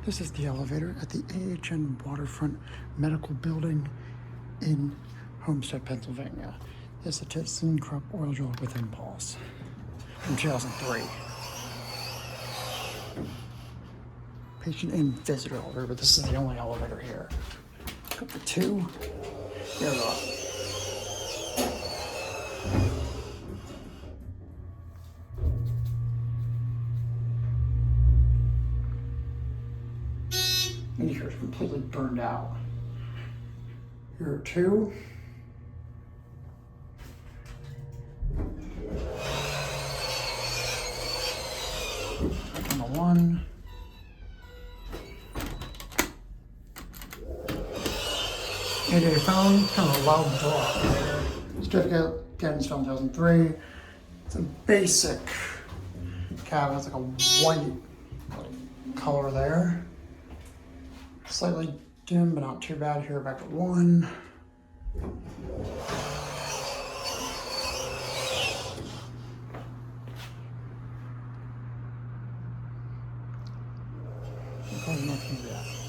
This is the elevator at the AHN Waterfront Medical Building in Homestead, Pennsylvania. This is a thyssenkrupp Oildraulic with impulse from 2003. Patient and visitor elevator, but this is the only elevator here. Number 2. Here we go. And here it's completely burned out. Here are 2. And the 1. And a phone, kind of a loud door. Certificate, again, it's from 2003. It's a basic cabin. It's like a white color there. Slightly dim, but not too bad. Here, back at 1. Nothing yet.